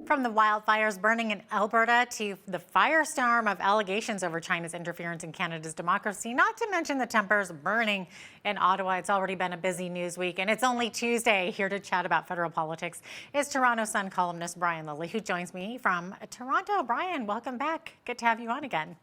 From the wildfires burning in Alberta to the firestorm of allegations over China's interference in Canada's democracy, not to mention the tempers burning in Ottawa. It's already been a busy news week, and it's only Tuesday. Here to chat about federal politics is Toronto Sun columnist Brian Lilley, who joins me from Toronto. Brian, welcome back. Good to have you on again.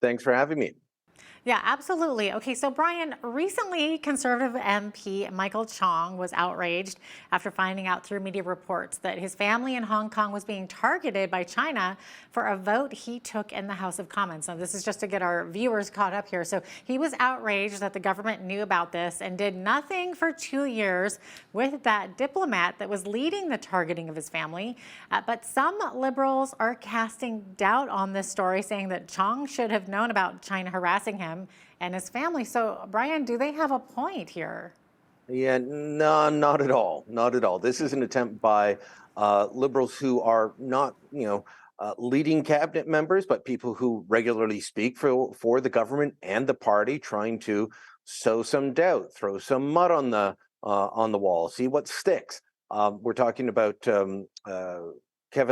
Thanks for having me. Yeah, absolutely. Okay, so Brian, recently Conservative MP Michael Chong was outraged after finding out through media reports that his family in Hong Kong was being targeted by China for a vote he took in the House of Commons. Now, this is just to get our viewers caught up here. So he was outraged that the government knew about this and did nothing for 2 years with that diplomat that was leading the targeting of his family. But some Liberals are casting doubt on this story, saying that Chong should have known about China harassing him and his family. So, Brian, do they have a point here? Yeah, no, not at all. Not at all. This is an attempt by Liberals who are not, leading cabinet members, but people who regularly speak for the government and the party, trying to sow some doubt, throw some mud on the wall, see what sticks. We're talking about Kevin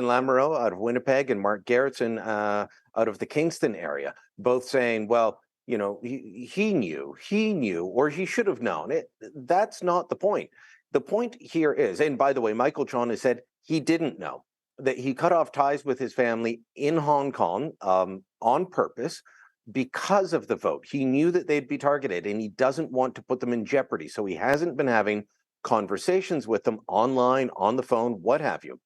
Lamoureux out of Winnipeg and Mark Gerritsen out of the Kingston area, both saying, well, he knew, or he should have known it. That's not the point. The point here is, and by the way, Michael Chong has said he didn't know, that he cut off ties with his family in Hong Kong on purpose because of the vote. He knew that they'd be targeted and he doesn't want to put them in jeopardy. So he hasn't been having conversations with them online, on the phone, what have you.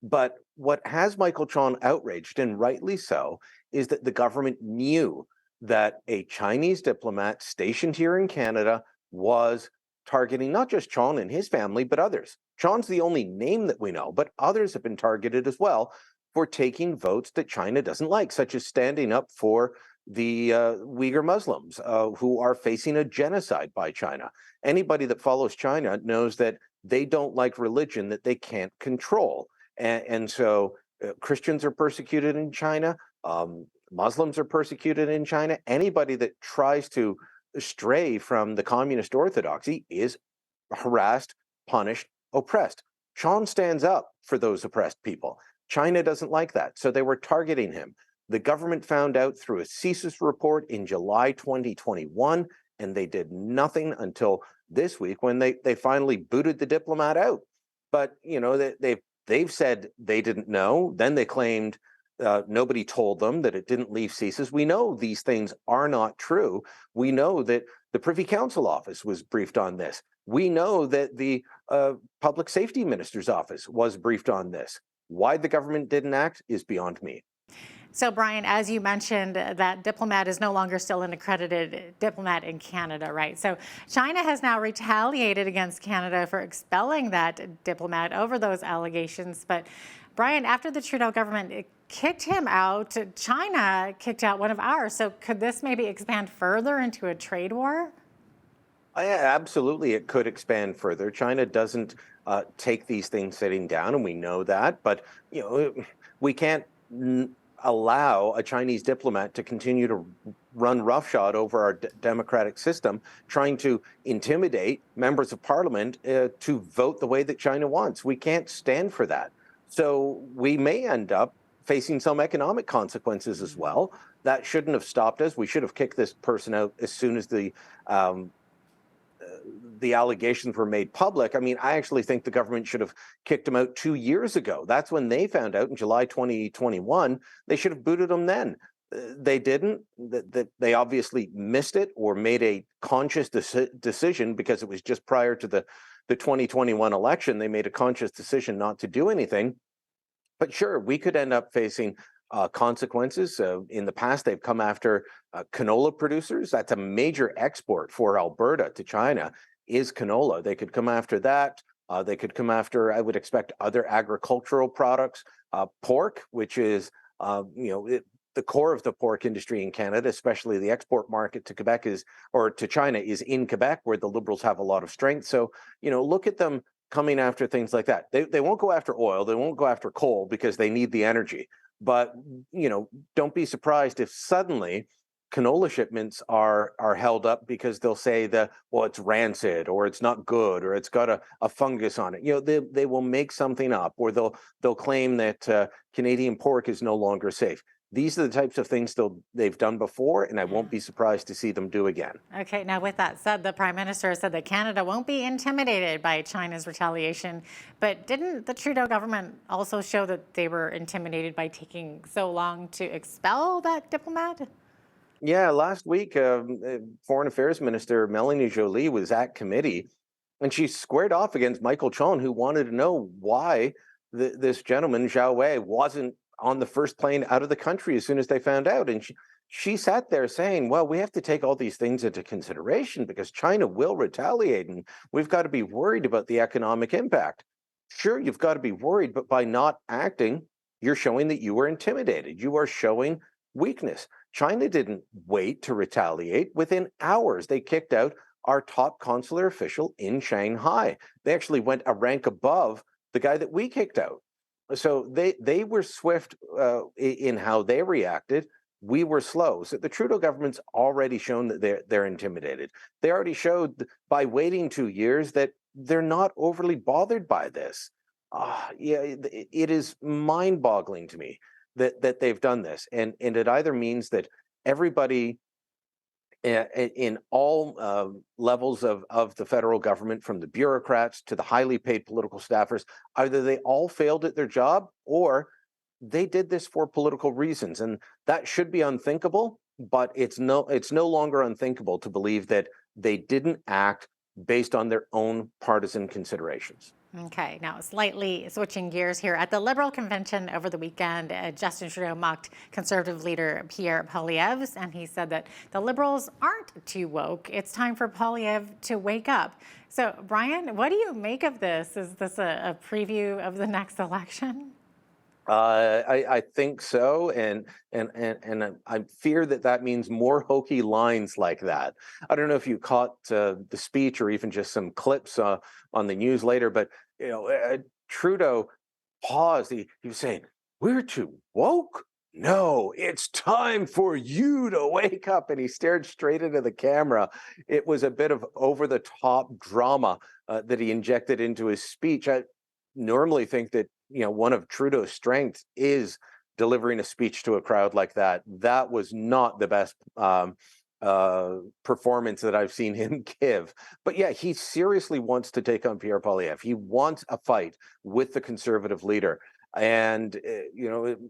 But what has Michael Chong outraged, and rightly so, is that the government knew that a Chinese diplomat stationed here in Canada was targeting not just Chong and his family, but others. Chong's the only name that we know, but others have been targeted as well for taking votes that China doesn't like, such as standing up for the Uyghur Muslims who are facing a genocide by China. Anybody that follows China knows that they don't like religion that they can't control. And so Christians are persecuted in China. Muslims are persecuted in China. Anybody that tries to stray from the communist orthodoxy is harassed, punished, oppressed. Chong stands up for those oppressed people. China doesn't like that, so they were targeting him. The government found out through a CSIS report in July 2021, and they did nothing until this week when they finally booted the diplomat out. But they've said they didn't know. Then they claimed nobody told them, that it didn't leave CSIS. We know these things are not true. We know that the Privy Council office was briefed on this. We know that the Public Safety Minister's office was briefed on this. Why the government didn't act is beyond me. So, Brian, as you mentioned, that diplomat is no longer still an accredited diplomat in Canada, right? So China has now retaliated against Canada for expelling that diplomat over those allegations. But, Brian, after the Trudeau government kicked him out, China kicked out one of ours. So could this maybe expand further into a trade war? Yeah, absolutely, it could expand further. China doesn't take these things sitting down, and we know that. But we can't allow a Chinese diplomat to continue to run roughshod over our democratic system, trying to intimidate members of parliament to vote the way that China wants. We can't stand for that. So we may end up facing some economic consequences as well. That shouldn't have stopped us. We should have kicked this person out as soon as the allegations were made public. I mean, I actually think the government should have kicked him out 2 years ago. That's when they found out in July 2021. They should have booted him then. They didn't. They obviously missed it or made a conscious decision because it was just prior to the 2021 election. They made a conscious decision not to do anything. But sure, we could end up facing consequences. In the past, they've come after canola producers. That's a major export for Alberta to China, is canola. They could come after that. They could come after, I would expect, other agricultural products. Pork, which is, the core of the pork industry in Canada, especially the export market to Quebec to China is in Quebec, where the Liberals have a lot of strength. So, look at them coming after things like that. They won't go after oil. They won't go after coal because they need the energy. But, don't be surprised if suddenly canola shipments are held up because they'll say that, well, it's rancid or it's not good or it's got a fungus on it. They will make something up, or they'll claim that Canadian pork is no longer safe. These are the types of things they've done before, and I won't be surprised to see them do again. Okay, now with that said, the Prime Minister said that Canada won't be intimidated by China's retaliation. But didn't the Trudeau government also show that they were intimidated by taking so long to expel that diplomat? Yeah, last week, Foreign Affairs Minister Melanie Joly was at committee, and she squared off against Michael Chong, who wanted to know why this gentleman, Zhao Wei, wasn't on the first plane out of the country as soon as they found out. And she sat there saying, well, we have to take all these things into consideration because China will retaliate, and we've got to be worried about the economic impact. Sure, you've got to be worried, but by not acting, you're showing that you were intimidated. You are showing weakness. China didn't wait to retaliate. Within hours, they kicked out our top consular official in Shanghai. They actually went a rank above the guy that we kicked out. So they were swift in how they reacted. We were slow. So the Trudeau government's already shown that they're intimidated. They already showed by waiting 2 years that they're not overly bothered by this. Yeah, it is mind-boggling to me that they've done this, and it either means that everybody in all levels of the federal government, from the bureaucrats to the highly paid political staffers, either they all failed at their job or they did this for political reasons, and that should be unthinkable. But it's no longer unthinkable to believe that they didn't act based on their own partisan considerations. Okay, now slightly switching gears here. At the Liberal convention over the weekend, Justin Trudeau mocked Conservative leader Pierre Poilievre, and he said that the Liberals aren't too woke. It's time for Poilievre to wake up. So, Brian, what do you make of this? Is this a preview of the next election? I think so, and I fear that means more hokey lines like that. I don't know if you caught the speech or even just some clips on the news later, but Trudeau paused. He was saying, "We're too woke. No, it's time for you to wake up." And he stared straight into the camera. It was a bit of over the top drama that he injected into his speech. I normally think that one of Trudeau's strengths is delivering a speech to a crowd like that. That was not the best performance that I've seen him give. But yeah, he seriously wants to take on Pierre Poilievre. He wants a fight with the Conservative leader. And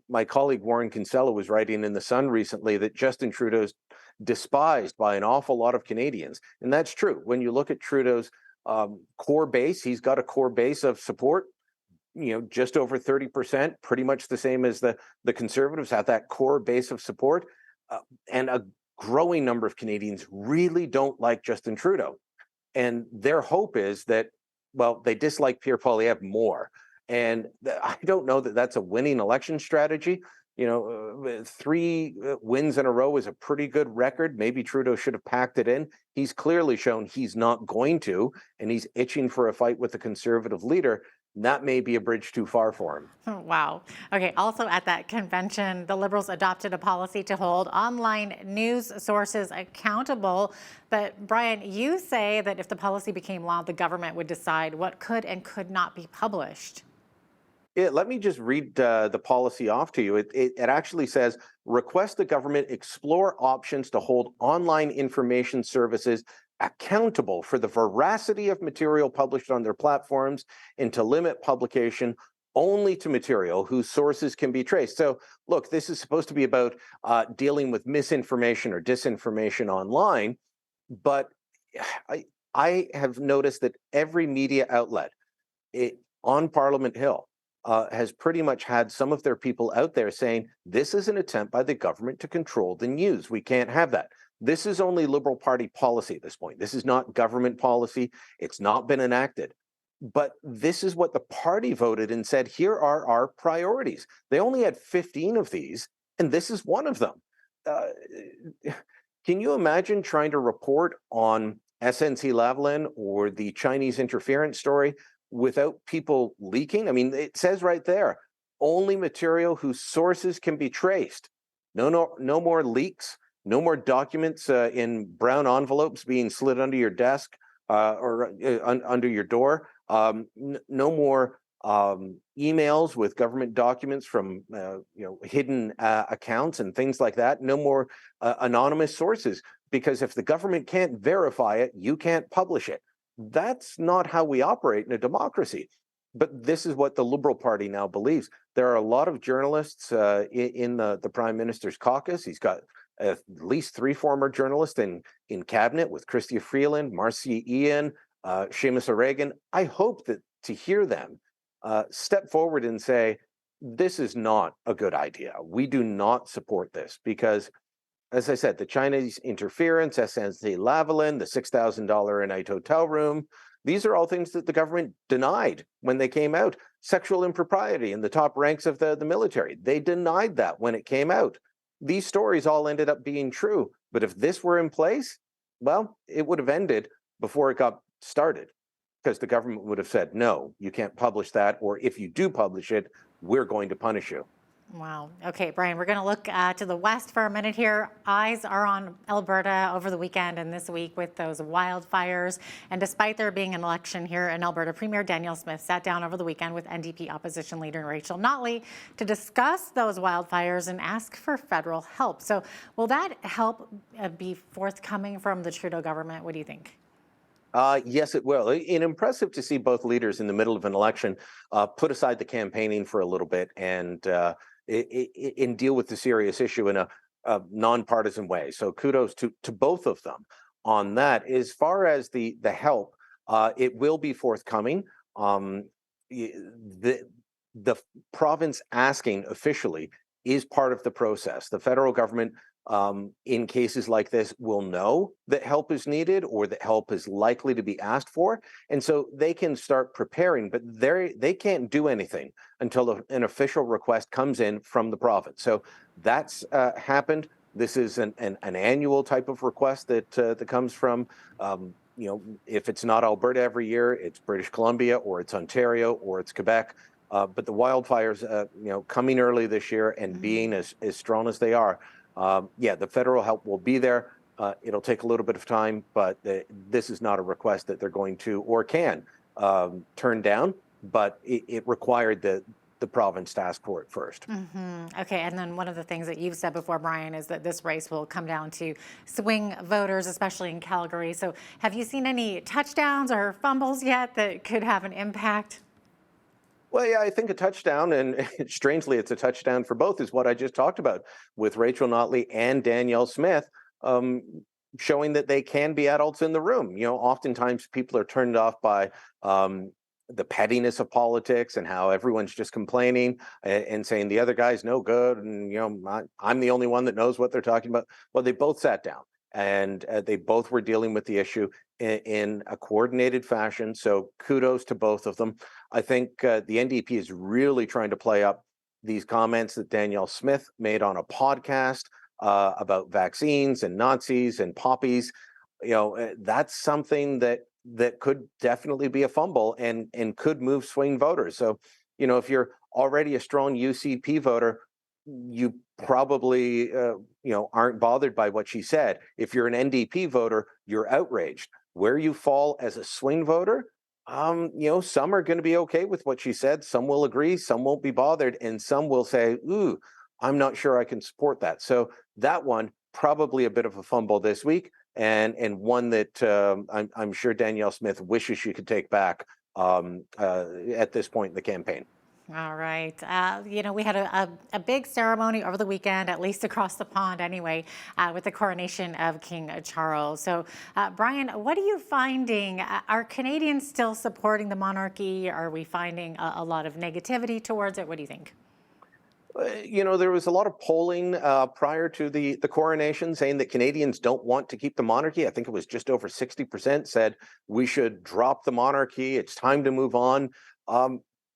my colleague Warren Kinsella was writing in The Sun recently that Justin Trudeau's despised by an awful lot of Canadians, and that's true. When you look at Trudeau's core base, he's got a core base of support, just over 30%, pretty much the same as the Conservatives have that core base of support. And a growing number of Canadians really don't like Justin Trudeau. And their hope is that, well, they dislike Pierre Poilievre more. And I don't know that that's a winning election strategy. 3 wins in a row is a pretty good record. Maybe Trudeau should have packed it in. He's clearly shown he's not going to, and he's itching for a fight with the Conservative leader. That may be a bridge too far for him. Oh, wow. Okay, also at that convention, the Liberals adopted a policy to hold online news sources accountable. But Brian, you say that if the policy became law, the government would decide what could and could not be published. Yeah, let me just read the policy off to you. It actually says, request the government explore options to hold online information services accountable for the veracity of material published on their platforms and to limit publication only to material whose sources can be traced. So, look, this is supposed to be about dealing with misinformation or disinformation online, but I have noticed that every media outlet on Parliament Hill has pretty much had some of their people out there saying, this is an attempt by the government to control the news. We can't have that. This is only Liberal Party policy at this point. This is not government policy. It's not been enacted. But this is what the party voted and said, here are our priorities. They only had 15 of these, and this is one of them. Can you imagine trying to report on SNC-Lavalin or the Chinese interference story without people leaking? I mean, it says right there, only material whose sources can be traced. No more leaks. No more documents in brown envelopes being slid under your desk or under your door. No more emails with government documents from hidden accounts and things like that. No more anonymous sources, because if the government can't verify it, you can't publish it. That's not how we operate in a democracy. But this is what the Liberal Party now believes. There are a lot of journalists in the Prime Minister's caucus. He's got at least 3 former journalists in cabinet, with Chrystia Freeland, Marcia Ian, Seamus O'Regan. I hope that to hear them step forward and say, this is not a good idea. We do not support this, because, as I said, the Chinese interference, SNC-Lavalin, the $6,000 a night hotel room, these are all things that the government denied when they came out. Sexual impropriety in the top ranks of the military, they denied that when it came out. These stories all ended up being true. But if this were in place, well, it would have ended before it got started, because the government would have said, no, you can't publish that, or if you do publish it, we're going to punish you. Wow. Okay, Brian, we're going to look to the west for a minute here. Eyes are on Alberta over the weekend and this week with those wildfires. And despite there being an election here in Alberta, Premier Danielle Smith sat down over the weekend with NDP opposition leader Rachel Notley to discuss those wildfires and ask for federal help. So will that help be forthcoming from the Trudeau government? What do you think? Yes, it will. It's impressive to see both leaders in the middle of an election put aside the campaigning for a little bit and deal with the serious issue in a nonpartisan way. So kudos to both of them on that. As far as the help, it will be forthcoming. The province asking officially is part of the process. The federal government, in cases like this, will know that help is needed or that help is likely to be asked for. And so they can start preparing, but they can't do anything until an official request comes in from the province. So that's happened. This is an annual type of request that comes from, if it's not Alberta every year, it's British Columbia or it's Ontario or it's Quebec. But the wildfires, coming early this year and being as strong as they are, the federal help will be there. It'll take a little bit of time, but this is not a request that they're going to or can turn down. But it required the province to ask for it first. Okay, and then one of the things that you've said before, Brian, is that this race will come down to swing voters, especially in Calgary. So have you seen any touchdowns or fumbles yet that could have an impact? Well, yeah, I think a touchdown, and strangely, it's a touchdown for both, is what I just talked about with Rachel Notley and Danielle Smith, showing that they can be adults in the room. Oftentimes people are turned off by the pettiness of politics and how everyone's just complaining and saying the other guy's no good, and I'm the only one that knows what they're talking about. Well, they both sat down and they both were dealing with the issue in a coordinated fashion. So kudos to both of them. I think the NDP is really trying to play up these comments that Danielle Smith made on a podcast about vaccines and Nazis and poppies. That's something that could definitely be a fumble and could move swing voters. So, if you're already a strong UCP voter, you probably aren't bothered by what she said. If you're an NDP voter, you're outraged. Where you fall as a swing voter, some are going to be okay with what she said. Some will agree, some won't be bothered, and some will say, ooh, I'm not sure I can support that. So that one, probably a bit of a fumble this week, and one that I'm sure Danielle Smith wishes she could take back at this point in the campaign. All right. We had a big ceremony over the weekend, at least across the pond anyway, with the coronation of King Charles. So, Brian, what are you finding? Are Canadians still supporting the monarchy? Are we finding a lot of negativity towards it? What do you think? There was a lot of polling prior to the coronation saying that Canadians don't want to keep the monarchy. I think it was just over 60% said we should drop the monarchy. It's time to move on.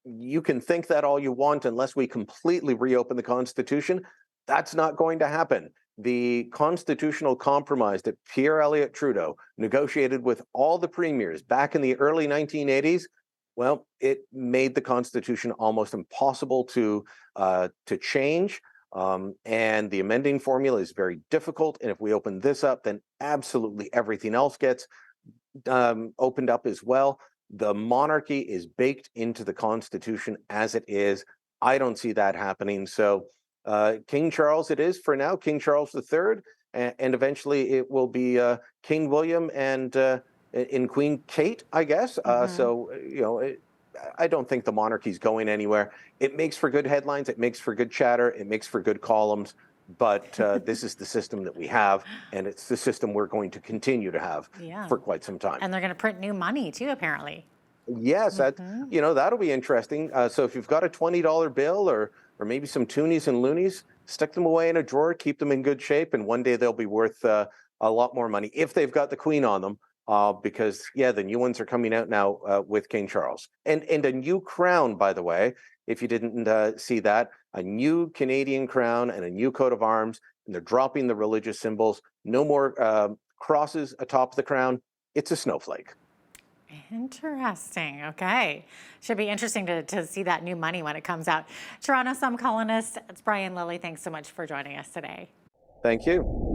You can think that all you want unless we completely reopen the Constitution. That's not going to happen. The constitutional compromise that Pierre Elliott Trudeau negotiated with all the premiers back in the early 1980s, well, it made the Constitution almost impossible to change. And the amending formula is very difficult. And if we open this up, then absolutely everything else gets opened up as well. The monarchy is baked into the Constitution as it is. I don't see that happening. So King Charles it is for now, King Charles III, and eventually it will be King William and in Queen Kate, I guess. So, I don't think the monarchy is going anywhere. It makes for good headlines. It makes for good chatter. It makes for good columns. But this is the system that we have, and it's the system we're going to continue to have for quite some time. And they're going to print new money too, apparently. Yes, that'll be interesting. So if you've got a $20 bill or maybe some toonies and loonies, stick them away in a drawer, keep them in good shape, and one day they'll be worth a lot more money if they've got the Queen on them. Because the new ones are coming out now with King Charles, and a new crown, by the way. If you didn't see that, a new Canadian crown and a new coat of arms, and they're dropping the religious symbols. No more crosses atop the crown. It's a snowflake. Interesting. Okay. Should be interesting to see that new money when it comes out. Toronto Sun columnist, it's Brian Lilley. Thanks so much for joining us today. Thank you.